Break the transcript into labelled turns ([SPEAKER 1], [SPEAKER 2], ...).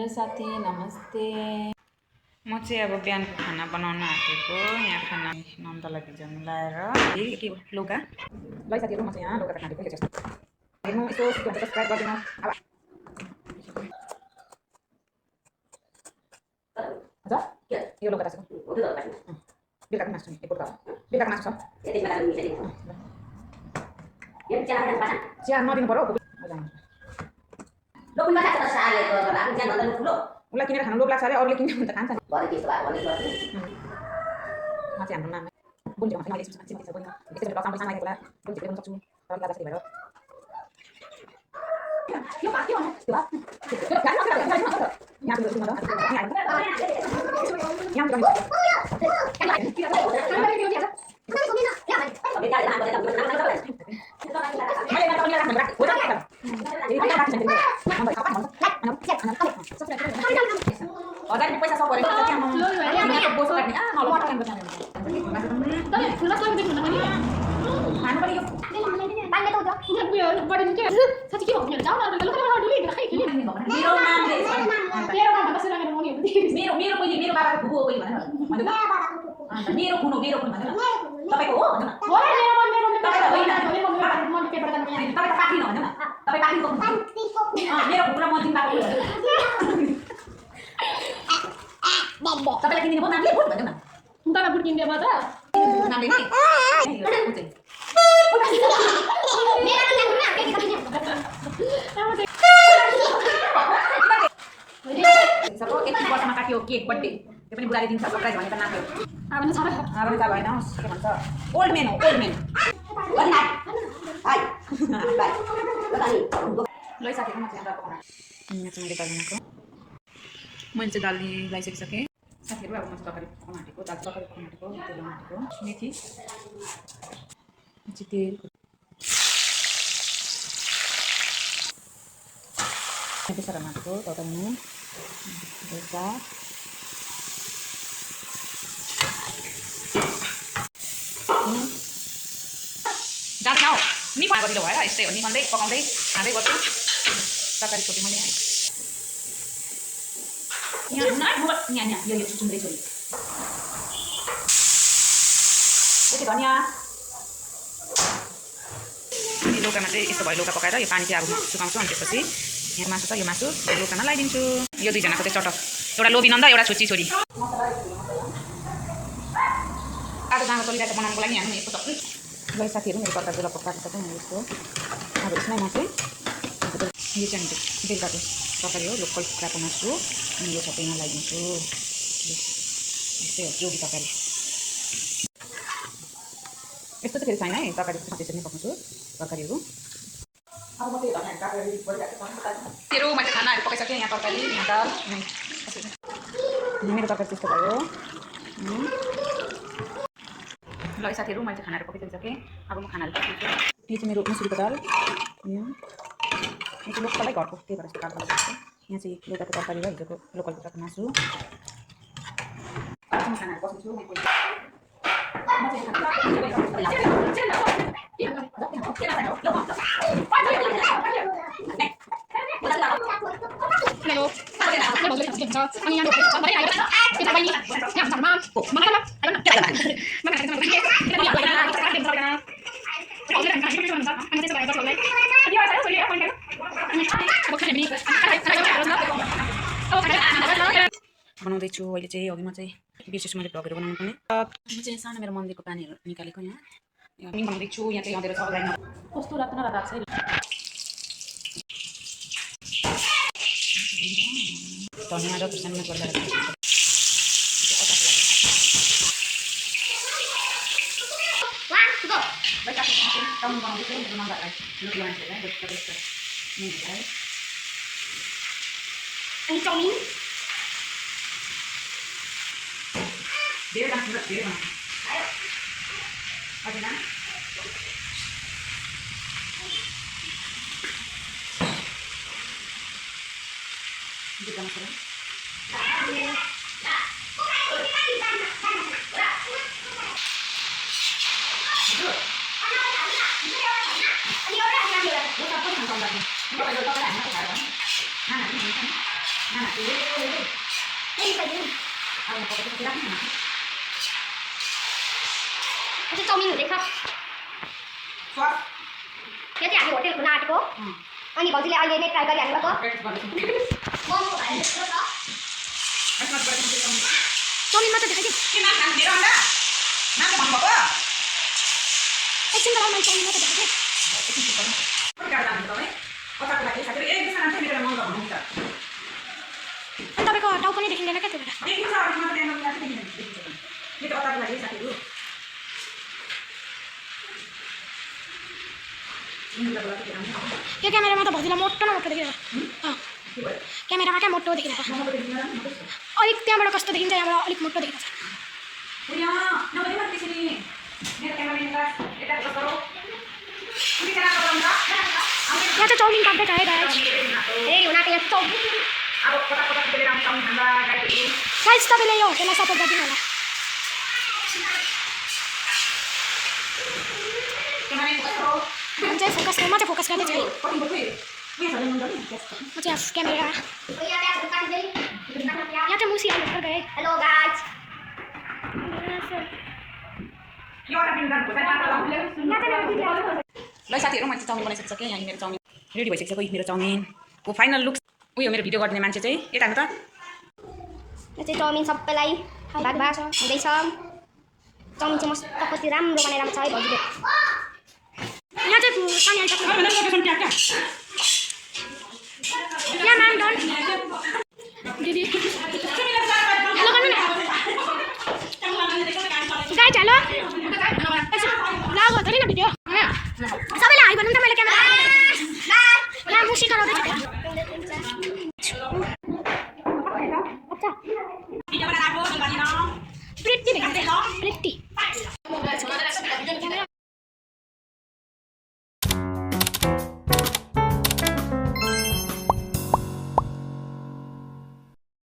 [SPEAKER 1] Hello साथी, नमस्ते।
[SPEAKER 2] म चाहिँ अब बिहानको खाना बनाउन आँटेको। यहाँ खाना नन्दलाई भिजाउनु लाएर के लौका ल साथीहरू, म चाहिँ यहाँ लौका खाँदैको हेर्छु। हेर्नु यसो सब्सक्राइब गरिदिनु। अब हजुर यो लौका राखेको बेलुका पनि मासु एकपल्ट बेलुका मासु छ चिया नदिनु पर्यो। उसलाई किनेर खानु लोभ लाग्छ अरे, अरूले किन्यो भने त खान्छ नि। म चाहिँ हाम्रो नाम बोल्छु भने मैले यसमा चिन्तिन्छ बोल्न यसरी बसाउँ पैसा लागेको होला बोल्छु बोल्न सक्छु तर लाज जस्तै भएर यो बात के भन्नु त्यो हजार पैसा सब गरेको छ त्यहाँ म बोसो गर्ने नलट काम गर्ने तपाईँ फुलमा कोही देख्नु पनि खानु पनि यो पानी त उयो बढी के साथी के भन्नु जाऊ न लुका डुली खै खेली मेरो नामले तेरो नाम बसेर राखेर मनीहरु मेरो मेरो कोही मेरो बाबाको फुपू हो कोही भन्नु अन्त मेरो खुन भन्नु तपाईको हो भन्नु न हो मेरो तपाईको होइन म पेपर गर्नु यहाँ तपाईँ त पाखी न भन्नु न तपाईँ पाखीको मेरो फुपू र म जिम्बाको तपाईँलाई किनिदिनु नामले भुट भन्नु न तपाईँ भुट किनिदियो म त नामले नि सबको एक वर्षमा काट्यो केक बर्थडे त्यो पनि बुढाले दिन्छ सरप्राइज भनेर नाच्यो आबो छ भएन के भन्छ ओल्ड मेन हो ओल्ड मेन हाय ल साथीहरु म चाहिँ दाल पकाउन यहाँ चाहिँ मैले दाल बनाएको मैले चाहिँ दाल लगाइसकिसकेँ साथीहरु। अब म चाहिँ तरकारी पकाउन आँटेको दाल तरकारी पकाउन आँटेको तेल लगाउन आँटेको मेथी तेल बेसार हाल्नुको तरकारीमा बेसा जान्छ हौ निफा गरिलो भएर यस्तै हो निफाल्दै पकाउँदै खाँदै गर्छु तरकारी छोटी मैले यहाँ यो सुन्दैछु यति धनियाँ अनि लौकामा चाहिँ यस्तो भयो लौका पकाएर यो पानी चाहिँ अब सुकाउँछु अनि त्यसपछि यहाँ मासु छ यो मासु लौकामा लगाइदिन्छु। यो दुईजनाको चाहिँ चटक एउटा लोभी नन्द एउटा छुच्ची छोरी आज जाँगो चलिरहेको बनाउनुको लागि हामी यस्तो सक्छु ल साथीहरू मेरो तरकारी बेला पकाएको छ मैले यस्तो अब यसमै म चाहिँ यो चाहिँ बेलुकाको तरकारी हो लोकल कुखुराको मासु अनि यो सबैमा लगाइदिन्छु यस्तै हो जोगी तरकारी यस्तो चाहिँ फेरि छैन है तरकारी त्यसरी नै पकाउँछु तरकारीहरू। अब म चाहिँ तेरो मैले खानाहरू पकाइसकेँ यहाँ तरकारी यहाँ दाल मेरो तरकारी त्यस्तो भयो ल साथीहरू मैले चाहिँ खानाहरू पकाइसकेँ। अब म खानाहरू पकाउँछु यो चाहिँ मेरो मुसुरीको दाल यो चाहिँ लोकलै घरको त्यही भएर यस्तो कालो कालो यहाँ चाहिँ लौकाको तरकारी र हिजोको लोकल कुखुराको मासु खानाहरू पकाउँछु बनाउँदैछु अहिले चाहिँ अघि म चाहिँ विशेष मैले भ्लगहरू बनाउनु पर्ने म चाहिँ सानो मेरो मन्दिरको पानीहरू निकालेको यहाँ बनाउँदैछु यहाँ चाहिँ अँधेरो छ लाइन कस्तो रात न रात छ धनियाँ र खुर्सानी गरेर धेरै राख्नु धेरै बनाउनु हजुर न
[SPEAKER 1] चाहिँ चाउमिन हुँदैछ यो चाहिँ हामी होटेलको आँटेको अनि भाउजूले अहिले नै ट्राई गरिहाल्नु भएको चाउमिन मात्र देखाइदिउँ एकछिन मलाई चाउमिन मात्र देखाइदिउँ अनि तपाईँको टाउ पनि देखिँदैन क्या त्यो यो क्यामेरामा त भाउजूलाई मोटो न मोटो देखिरहेको क्यामेरामा क्या मोटो देखिरहेको अलिक त्यहाँबाट कस्तो देखिन्छ यहाँबाट अलिक मोटो देखिरहेको यहाँ चाहिँ चाउमिन पाक्दैछ है गाइस उनीहरूको यहाँ चाउमिन गाइस तपाईँले यो होटेललाई सपोर्ट गरिदिनु होला चाहिँ फोकस म चाहिँ फोकस गर्दैछु म चाहिँ क्यामेरा यहाँ चाहिँ मुसी आउनु गए हेलो गाइस
[SPEAKER 2] ल साथीहरू मैले चाउमिन बनाइसकेको छ यहाँ मेरो चाउमिन रेडी भइसकेको छ मेरो चाउमिनको फाइनल लुक्स उयो मेरो भिडियो गरिदिने मान्छे चाहिँ यता हेर्नु त
[SPEAKER 1] यो चाहिँ चाउमिन सबैलाई भाग भाग हुँदैछ चाउमिन चाहिँ मस्त कति राम्रो बनाएर छ है भाउजूले यहाँ चाहिँ पानी आइसक्यो यहाँ म्याम डन दिदी हेलो गर्नु न गाइस हेलो लाग्यो नि भिडियो सबैलाई हाई भन्नु त मैले क्यामेरा यहाँ मुसी गराउँदै प्रिटी प्रिटी